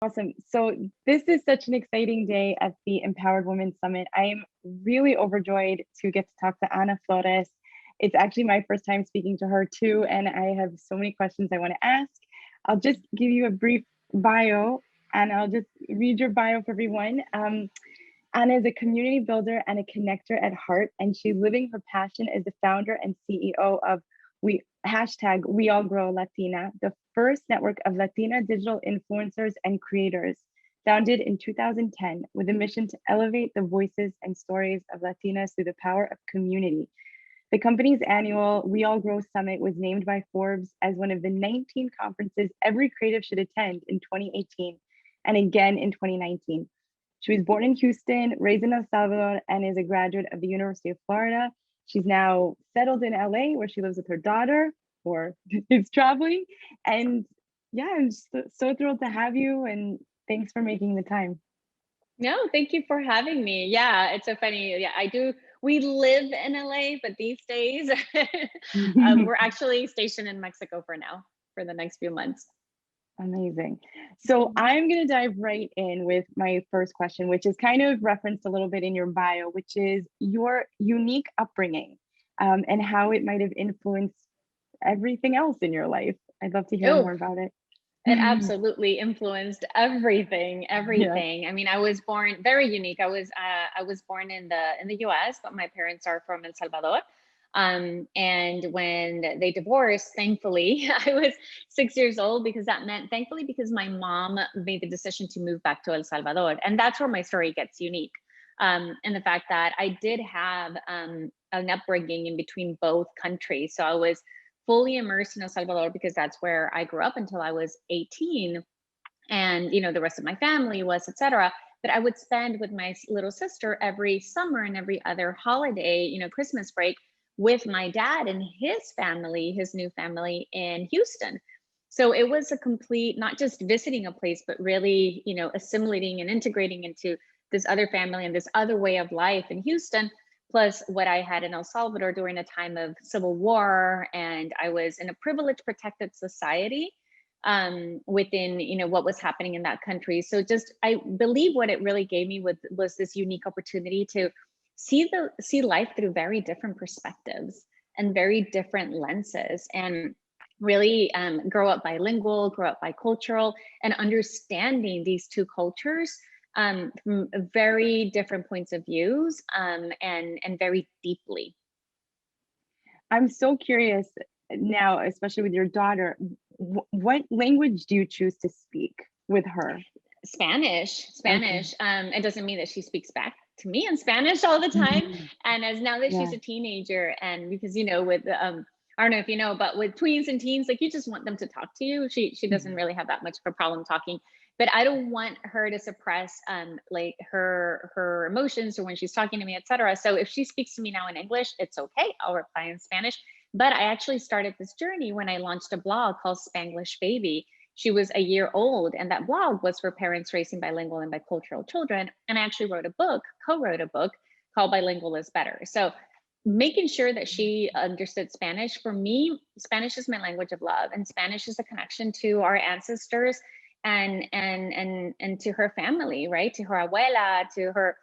Awesome. So this is such an exciting day at the Empowered Women Summit. I am really overjoyed to get to talk to Ana Flores. It's actually my first time speaking to her too, and I have so many questions I want to ask. I'll just give you a brief bio, and I'll just read your bio for everyone. Ana is a community builder and a connector at heart, and she's living her passion as the founder and CEO of We All Grow Latina, the first network of Latina digital influencers and creators, founded in 2010 with a mission to elevate the voices and stories of Latinas through the power of community. The company's annual We All Grow Summit was named by Forbes as one of the 19 conferences every creative should attend in 2018 and again in 2019. She was born in Houston, raised in El Salvador, and is a graduate of the University of Florida. She's now settled in LA, where she lives with her daughter, or is traveling. And yeah, I'm just so thrilled to have you, and thanks for making the time. No, thank you for having me. Yeah, it's so funny. Yeah, I do. We live in LA, but these days we're actually stationed in Mexico for now, for the next few months. Amazing. So I'm going to dive right in with my first question, which is kind of referenced a little bit in your bio, which is your unique upbringing and how it might have influenced everything else in your life. I'd love to hear more about it. It absolutely influenced everything. Yeah. I mean, I was born very unique. I was born in the US, but my parents are from El Salvador. And when they divorced, thankfully, I was 6 years old, because that meant, thankfully, because my mom made the decision to move back to El Salvador. And that's where my story gets unique. And the fact that I did have an upbringing in between both countries. So I was fully immersed in El Salvador because that's where I grew up until I was 18. And, the rest of my family was, etc. But I would spend with my little sister every summer and every other holiday, Christmas break, with my dad and his family, his new family in Houston. So it was a complete, not just visiting a place, but really, assimilating and integrating into this other family and this other way of life in Houston, plus what I had in El Salvador during a time of civil war. And I was in a privileged, protected society within, what was happening in that country. So I believe what it really gave me was this unique opportunity to see life through very different perspectives and very different lenses, and really grow up bilingual, grow up bicultural, and understanding these two cultures from very different points of views and very deeply. I'm so curious now, especially with your daughter, what language do you choose to speak with her? Spanish. Okay. It doesn't mean that she speaks back to me in Spanish all the time. And as now that she's a teenager, and because, with, I don't know if you know, but with tweens and teens, like, you just want them to talk to you. She doesn't really have that much of a problem talking, but I don't want her to suppress like her emotions or when she's talking to me, etc. So if she speaks to me now in English, it's okay. I'll reply in Spanish. But I actually started this journey when I launched a blog called Spanglish Baby. She was a year old, and that blog was for parents raising bilingual and bicultural children. And I actually co-wrote a book called Bilingual is Better. So making sure that she understood Spanish. For me, Spanish is my language of love, and Spanish is a connection to our ancestors and to her family, right? To her abuela, to her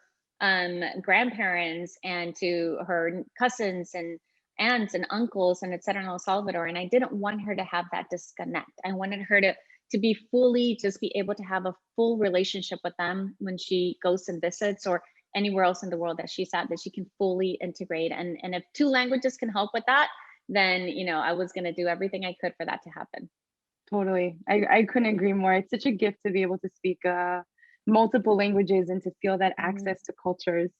grandparents, and to her cousins and aunts and uncles, and etc. in El Salvador. And I didn't want her to have that disconnect. I wanted her to be fully, just be able to have a full relationship with them when she goes and visits, or anywhere else in the world that she's at, that she can fully integrate. And if two languages can help with that, then, I was going to do everything I could for that to happen. Totally. I couldn't agree more. It's such a gift to be able to speak multiple languages and to feel that access to cultures.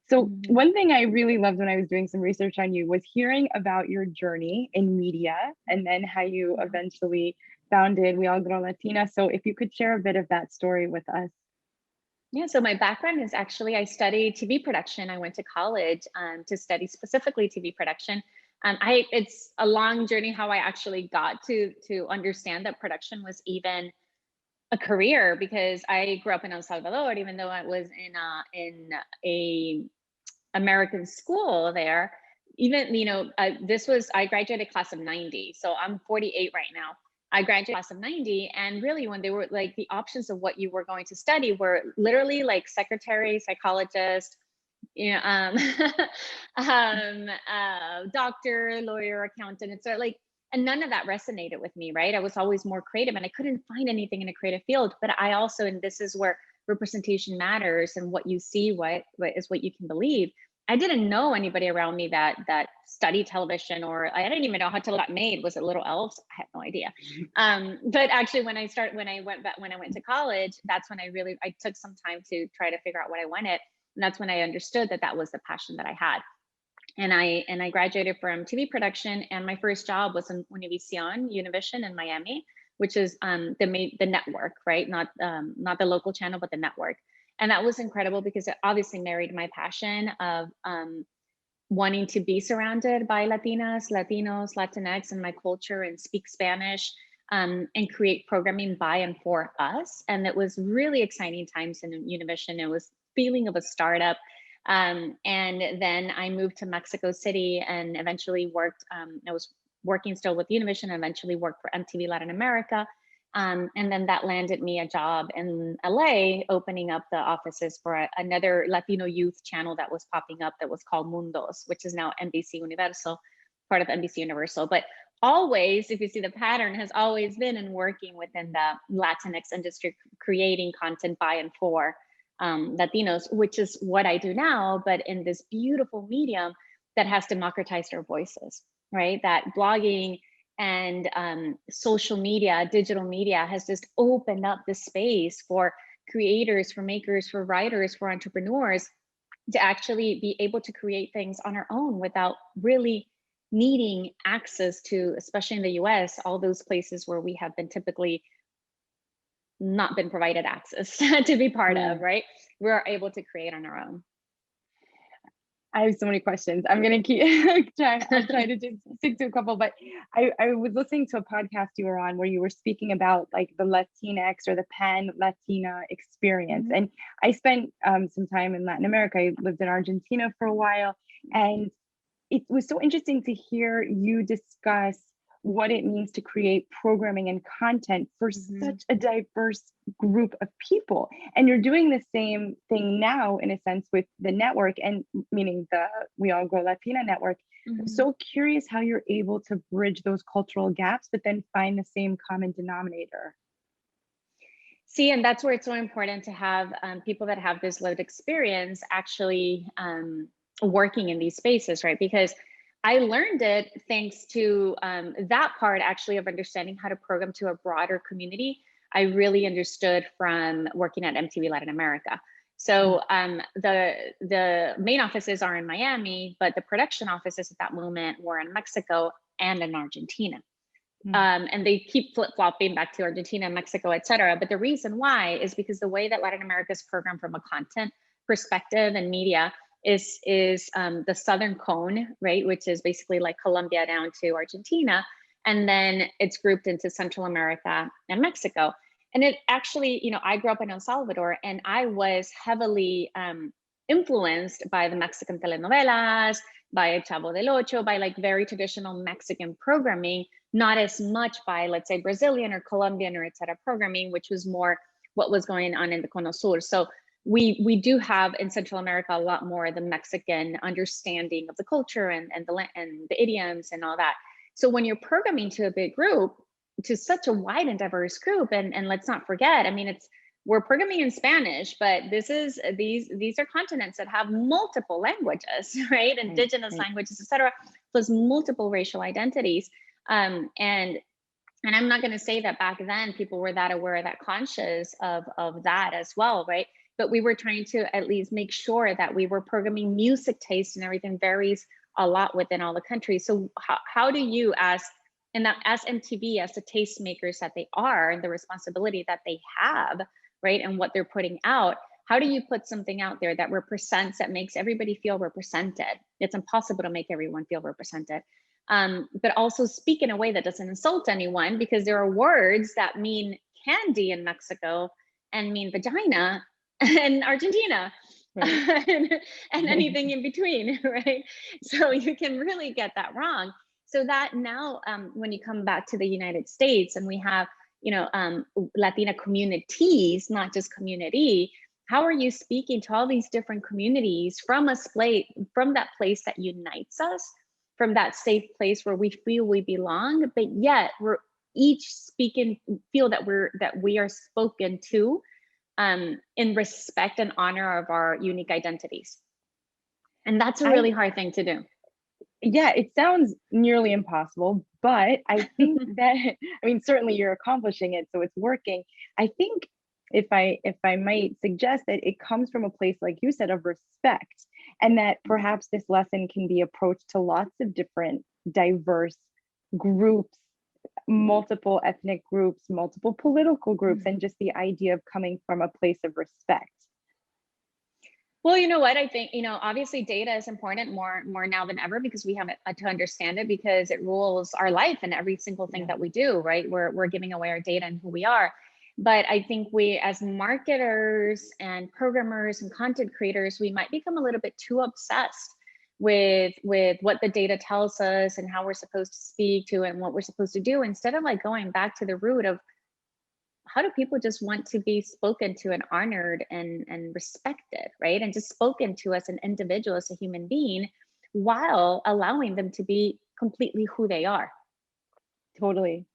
So one thing I really loved when I was doing some research on you was hearing about your journey in media, and then how you eventually founded We All Grow Latina. So if you could share a bit of that story with us. Yeah, so my background is actually, I studied TV production. I went to college to study specifically TV production. It's a long journey how I actually got to understand that production was even a career, because I grew up in El Salvador, even though I was in a American school there. Even, I graduated class of 90, so I'm 48 right now. I graduated class of 90, and really when they were like the options of what you were going to study were literally like secretary, psychologist, you know, doctor, lawyer, accountant. It's sort of like, and none of that resonated with me, right? I was always more creative and I couldn't find anything in a creative field. But I also, and this is where representation matters and what you see, what is what you can believe. I didn't know anybody around me that studied television, or I didn't even know how television got made. Was it Little Elves? I had no idea. But actually, when I went to college, that's when I took some time to try to figure out what I wanted, and that's when I understood that that was the passion that I had. And I graduated from TV production, and my first job was in Univision in Miami, which is the network, right? Not the local channel, but the network. And that was incredible because it obviously married my passion of wanting to be surrounded by Latinas, Latinos, Latinx in my culture and speak Spanish, and create programming by and for us. And it was really exciting times in Univision. It was feeling of a startup. And then I moved to Mexico City and eventually worked, I was working still with Univision and eventually worked for MTV Latin America. And then that landed me a job in LA, opening up the offices for another Latino youth channel that was popping up that was called Mundos, which is now NBC Universal, part of NBC Universal. But always, if you see the pattern, has always been in working within the Latinx industry, creating content by and for Latinos, which is what I do now, but in this beautiful medium that has democratized our voices, right? That blogging and social media, digital media has just opened up the space for creators, for makers, for writers, for entrepreneurs to actually be able to create things on our own without really needing access to, especially in the US, all those places where we have been typically not been provided access to be part of, right? We're able to create on our own. I have so many questions. I'm going to keep trying. I'll try to just stick to a couple, but I was listening to a podcast you were on where you were speaking about like the Latinx or the Pan Latina experience. Mm-hmm. And I spent some time in Latin America. I lived in Argentina for a while, and it was so interesting to hear you discuss what it means to create programming and content for mm-hmm. such a diverse group of people. And you're doing the same thing now, in a sense, with the network, and meaning the We All Grow Latina network. Mm-hmm. So curious how you're able to bridge those cultural gaps, but then find the same common denominator. See, and that's where it's so important to have people that have this lived experience actually working in these spaces, right? Because I learned it thanks to that part actually of understanding how to program to a broader community. I really understood from working at MTV Latin America. So the main offices are in Miami, but the production offices at that moment were in Mexico and in Argentina. And they keep flip-flopping back to Argentina, Mexico, et cetera. But the reason why is because the way that Latin America is programmed from a content perspective and media is the Southern Cone, right? Which is basically like Colombia down to Argentina. And then it's grouped into Central America and Mexico. And it actually, you know, I grew up in El Salvador, and I was heavily influenced by the Mexican telenovelas, by Chavo del Ocho, by like very traditional Mexican programming, not as much by, let's say, Brazilian or Colombian or et cetera programming, which was more what was going on in the Cono Sur. So we do have in Central America a lot more the Mexican understanding of the culture and the idioms and all that. So when you're programming to a big group, to such a wide and diverse group, and let's not forget, I mean, we're programming in Spanish, but these are continents that have multiple languages, right? Indigenous languages, et cetera, plus multiple racial identities. And I'm not going to say that back then people were that aware, that conscious of that as well, right? But we were trying to at least make sure that we were programming. Music taste and everything varies a lot within all the countries. So how do you, as MTV, as the tastemakers that they are, and the responsibility that they have, right, and what they're putting out, how do you put something out there that represents, that makes everybody feel represented? It's impossible to make everyone feel represented. But also speak in a way that doesn't insult anyone, because there are words that mean candy in Mexico and mean vagina in Argentina, right. and anything in between, right? So you can really get that wrong. So that now, when you come back to the United States and we have, Latina communities, not just community, how are you speaking to all these different communities from from that place that unites us, from that safe place where we feel we belong, but yet we're each speaking, feel that we are spoken to, in respect and honor of our unique identities. And that's a really hard thing to do. Yeah, it sounds nearly impossible, but I think that, I mean, certainly you're accomplishing it, so it's working. I think if I might suggest that it comes from a place, like you said, of respect, and that perhaps this lesson can be approached to lots of different diverse groups, multiple ethnic groups, multiple political groups, and just the idea of coming from a place of respect. Well, you know what? I think, obviously data is important more now than ever, because we have to understand it, because it rules our life and every single thing that we do, right? We're giving away our data and who we are. But I think we, as marketers and programmers and content creators, we might become a little bit too obsessed with what the data tells us and how we're supposed to speak to and what we're supposed to do, instead of like going back to the root of, how do people just want to be spoken to and honored and respected, right? And just spoken to as an individual, as a human being, while allowing them to be completely who they are. Totally.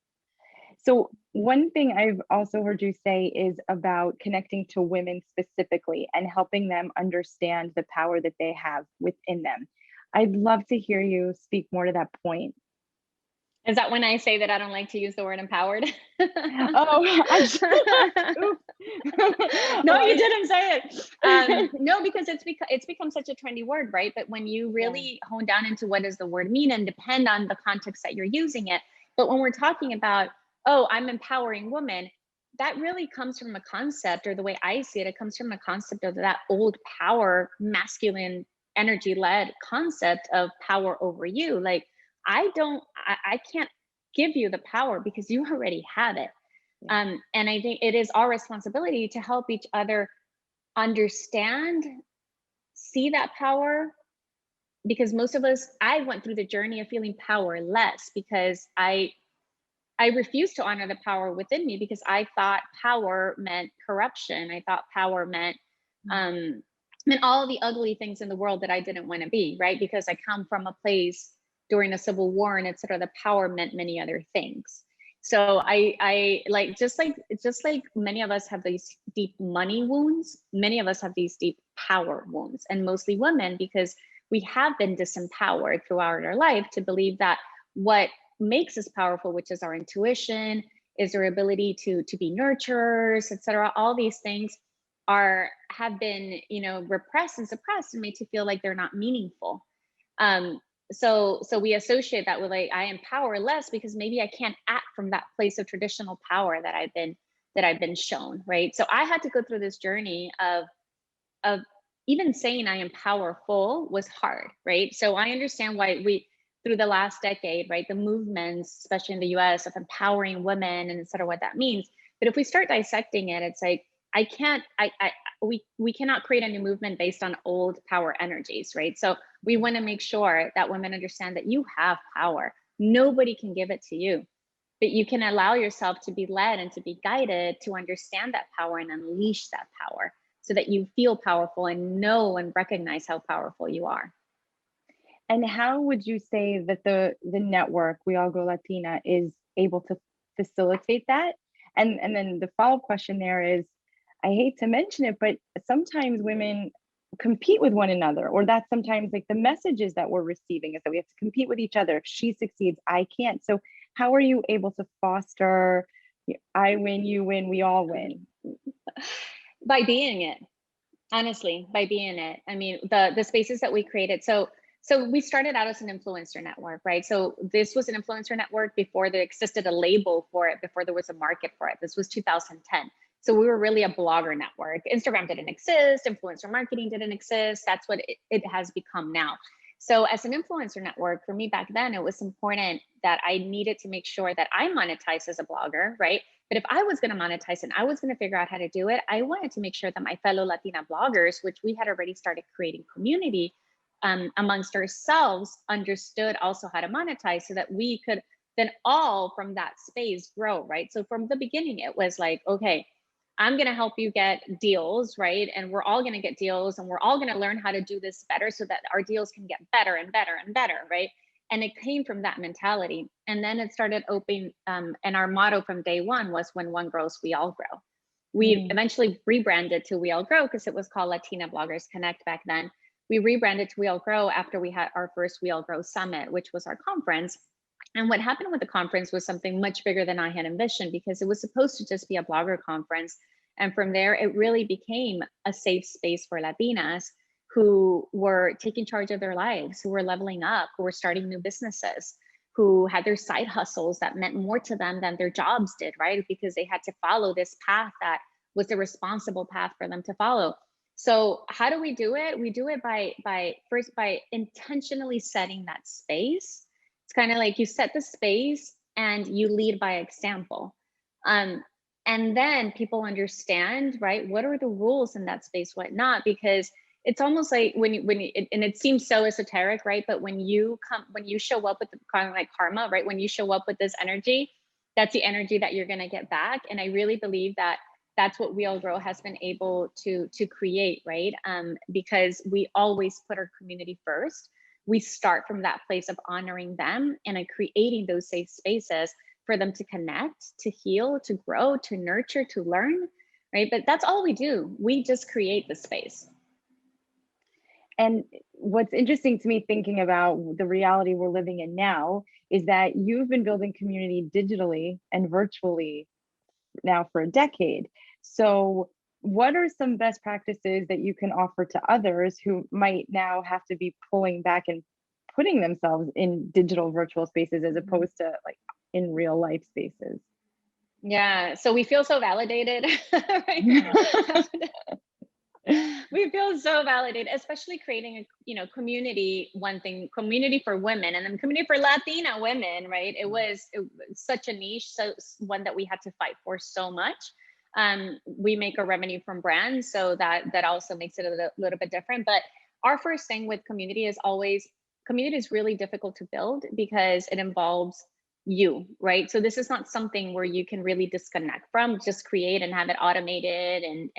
So one thing I've also heard you say is about connecting to women specifically and helping them understand the power that they have within them. I'd love to hear you speak more to that point. Is that when I say that I don't like to use the word empowered? Oh, oops. No, Oh, you didn't say it. No, because it's become such a trendy word, right? But when you really hone down into what does the word mean, and depend on the context that you're using it. But when we're talking about, oh, I'm empowering women, that really comes from a concept, or the way I see it, it comes from a concept of that old power, masculine energy led concept of power over you. Like, I can't give you the power because you already have it. And I think it is our responsibility to help each other understand, see that power, because most of us, I went through the journey of feeling powerless, because I refused to honor the power within me, because I thought power meant corruption. I thought power meant all the ugly things in the world that I didn't want to be, right? Because I come from a place during a civil war and etc. The power meant many other things. So I like, just like many of us have these deep money wounds, many of us have these deep power wounds, and mostly women, because we have been disempowered throughout our life to believe that what makes us powerful, which is our intuition, is our ability to be nurturers, etc. All these things have been, repressed and suppressed and made to feel like they're not meaningful. So we associate that with, like, I am powerless because maybe I can't act from that place of traditional power that I've been shown, right? So I had to go through this journey of even saying I am powerful was hard, right? So I understand why through the last decade, right, the movements, especially in the US, of empowering women and etc., what that means. But if we start dissecting it, it's like, we cannot create a new movement based on old power energies, right? So we want to make sure that women understand that you have power. Nobody can give it to you, but you can allow yourself to be led and to be guided to understand that power and unleash that power, so that you feel powerful and know and recognize how powerful you are. And how would you say that the network We All Grow Latina is able to facilitate that? And then the follow-up question there is, I hate to mention it, but sometimes women compete with one another, or that's sometimes like the messages that we're receiving is that we have to compete with each other. If she succeeds, I can't. So how are you able to foster, I win, you win, we all win? By being it, honestly, by being it. I mean, the spaces that we created. So we started out as an influencer network, right? So this was an influencer network before there existed a label for it, before there was a market for it. This was 2010. So we were really a blogger network. Instagram didn't exist, influencer marketing didn't exist. That's what it has become now. So as an influencer network, for me back then, it was important that I needed to make sure that I monetize as a blogger, right? But if I was going to monetize and I was going to figure out how to do it, I wanted to make sure that my fellow Latina bloggers, which we had already started creating community amongst ourselves understood also how to monetize, so that we could then all from that space grow, right? So from the beginning, it was like, okay, I'm going to help you get deals, right? And we're all going to get deals, and we're all going to learn how to do this better so that our deals can get better and better and better, right? And it came from that mentality. And then it started opening, and our motto from day one was, when one grows, we all grow. We eventually rebranded to We All Grow, because it was called Latina Bloggers Connect back then. We rebranded to We All Grow after we had our first We All Grow Summit, which was our conference. And what happened with the conference was something much bigger than I had envisioned, because it was supposed to just be a blogger conference. And from there, it really became a safe space for Latinas who were taking charge of their lives, who were leveling up, who were starting new businesses, who had their side hustles that meant more to them than their jobs did, right? Because they had to follow this path that was the responsible path for them to follow. So how do we do it? We do it by intentionally setting that space. It's kind of like you set the space and you lead by example. And then people understand, right? What are the rules in that space, what not? Because it's almost like and it seems so esoteric, right? But when you show up with the kind of like karma, right? When you show up with this energy, that's the energy that you're going to get back. And I really believe that that's what We All Grow has been able to create, right? Because we always put our community first. We start from that place of honoring them and creating those safe spaces for them to connect, to heal, to grow, to nurture, to learn, right? But that's all we do. We just create the space. And what's interesting to me thinking about the reality we're living in now is that you've been building community digitally and virtually now for a decade. So what are some best practices that you can offer to others who might now have to be pulling back and putting themselves in digital virtual spaces as opposed to like in real life spaces? Yeah, so we feel so validated right now. We feel so validated, especially creating a community. One thing, community for women, and then community for Latina women, right? It was such a niche, so one that we had to fight for so much. We make a revenue from brands, so that also makes it a little bit different. But our first thing with community is always, community is really difficult to build because it involves you, right? So this is not something where you can really disconnect from, just create and have it automated and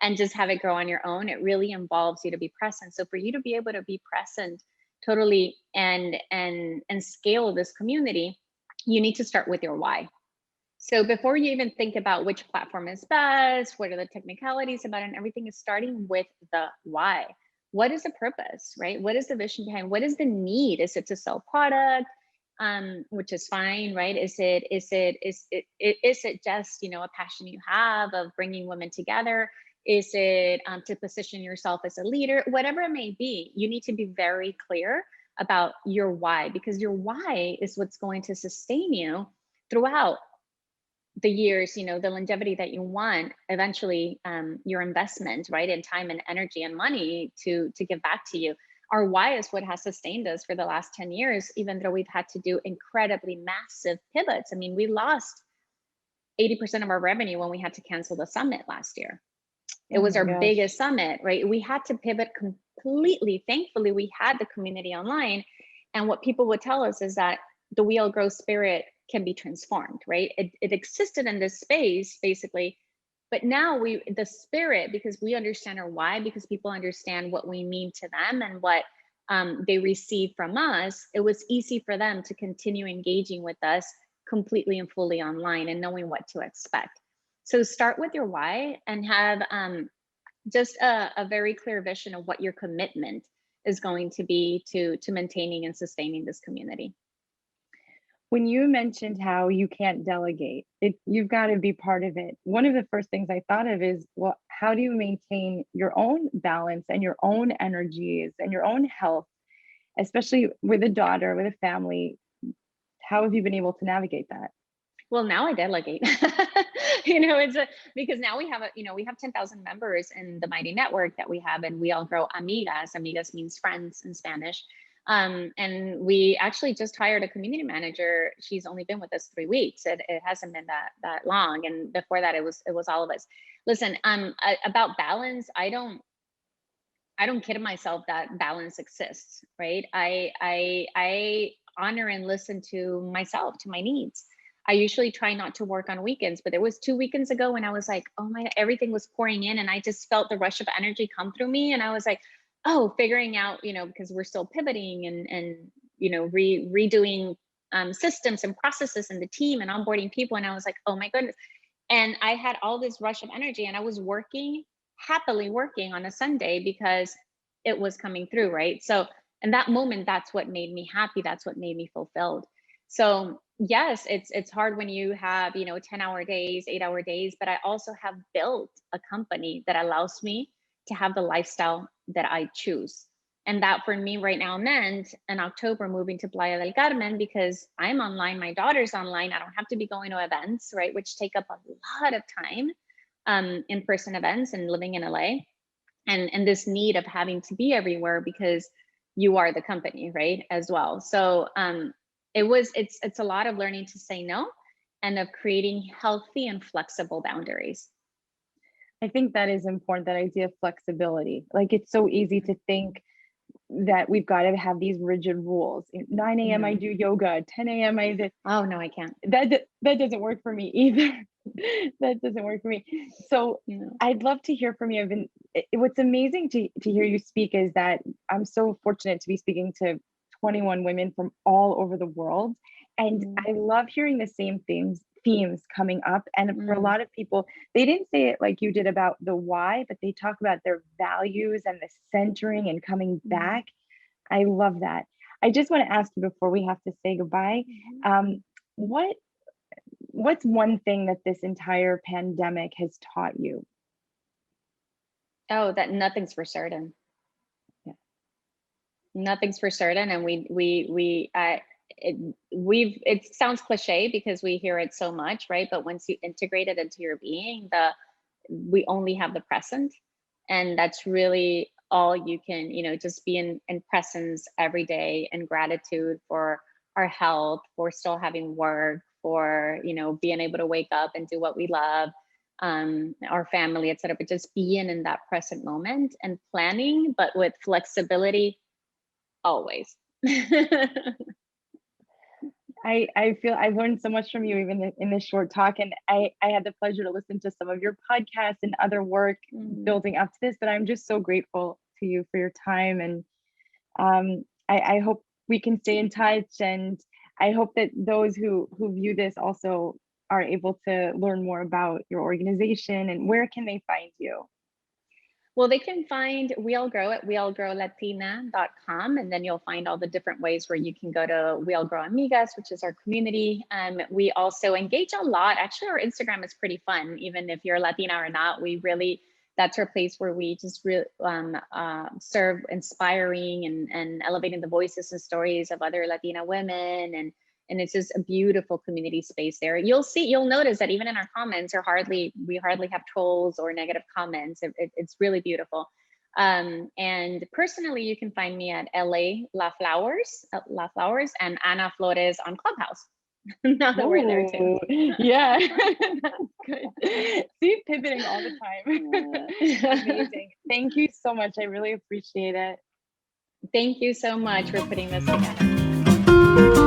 and just have it grow on your own. It really involves you to be present. So for you to be able to be present totally and scale this community, you need to start with your why. So before you even think about which platform is best, what are the technicalities about it, and everything is starting with the why. What is the purpose, right? What is the vision behind? What is the need? Is it to sell product? Which is fine, right? Is it just a passion you have of bringing women together? Is it to position yourself as a leader? Whatever it may be, you need to be very clear about your why, because your why is what's going to sustain you throughout the years, the longevity that you want, eventually your investment, right, in time and energy and money to give back to you. Our why is what has sustained us for the last 10 years, even though we've had to do incredibly massive pivots. I mean, we lost 80% of our revenue when we had to cancel the summit last year. It was our biggest summit, right? We had to pivot completely. Thankfully, we had the community online. And what people would tell us is that the We All Grow spirit can be transformed, right? It existed in this space, basically. But now the spirit, because we understand our why, because people understand what we mean to them and what they receive from us, it was easy for them to continue engaging with us completely and fully online and knowing what to expect. So start with your why and have just a very clear vision of what your commitment is going to be to maintaining and sustaining this community. When you mentioned how you can't delegate, you've got to be part of it. One of the first things I thought of is, well, how do you maintain your own balance and your own energies and your own health, especially with a daughter, with a family? How have you been able to navigate that? Well, now I delegate. Because now we have we have 10,000 members in the Mighty Network that we have, and We All Grow Amigas. Amigas means friends in Spanish. And we actually just hired a community manager. She's only been with us 3 weeks. It hasn't been that long. And before that, it was all of us. Listen, about balance, I don't kid myself that balance exists, right? I honor and listen to myself, to my needs. I usually try not to work on weekends, but there was 2 weekends ago when I was like, oh my, everything was pouring in and I just felt the rush of energy come through me. And I was like, oh, figuring out, because we're still pivoting and redoing systems and processes and the team and onboarding people. And I was like, oh my goodness. And I had all this rush of energy and I was working, happily working on a Sunday because it was coming through, right? So in that moment, that's what made me happy. That's what made me fulfilled. So yes, it's hard when you have, 10-hour days, 8-hour days, but I also have built a company that allows me to have the lifestyle that I choose. And that for me right now meant in October moving to Playa del Carmen because I'm online, my daughter's online. I don't have to be going to events, right? Which take up a lot of time, in-person events and living in LA. And this need of having to be everywhere because you are the company, right? As well. So it's a lot of learning to say no and of creating healthy and flexible boundaries. I think that is important, that idea of flexibility. Like it's so easy to think that we've got to have these rigid rules. 9 a.m. I do yoga, 10 a.m. I do. Oh no, I can't. That doesn't work for me either. That doesn't work for me. So I'd love to hear from you. What's amazing to hear you speak is that I'm so fortunate to be speaking to 21 women from all over the world. And I love hearing the same themes coming up. And for a lot of people, they didn't say it like you did about the why, but they talk about their values and the centering and coming back. I love that. I just want to ask you before we have to say goodbye, what's one thing that this entire pandemic has taught you? Oh, that nothing's for certain. Yeah. Nothing's for certain. And it sounds cliche because we hear it so much, right? But once you integrate it into your being, we only have the present. And that's really all you can, just be in presence every day, and gratitude for our health, for still having work, for, being able to wake up and do what we love, our family, etc. But just being in that present moment and planning, but with flexibility always. I feel I've learned so much from you even in this short talk, and I had the pleasure to listen to some of your podcasts and other work building up to this, but I'm just so grateful to you for your time, and I hope we can stay in touch, and I hope that those who view this also are able to learn more about your organization. And where can they find you? Well, they can find We All Grow at weallgrowlatina.com. And then you'll find all the different ways where you can go to We All Grow Amigas, which is our community. We also engage a lot. Actually, our Instagram is pretty fun, even if you're Latina or not. That's our place where we just really serve inspiring and elevating the voices and stories of other Latina women. And it's just a beautiful community space there. You'll notice that even in our comments, we hardly have trolls or negative comments. It's really beautiful. And personally, you can find me at La Flowers, and Ana Flores on Clubhouse. Now that we're there too. Yeah, that's good. See, pivoting all the time. Amazing. Thank you so much. I really appreciate it. Thank you so much for putting this together.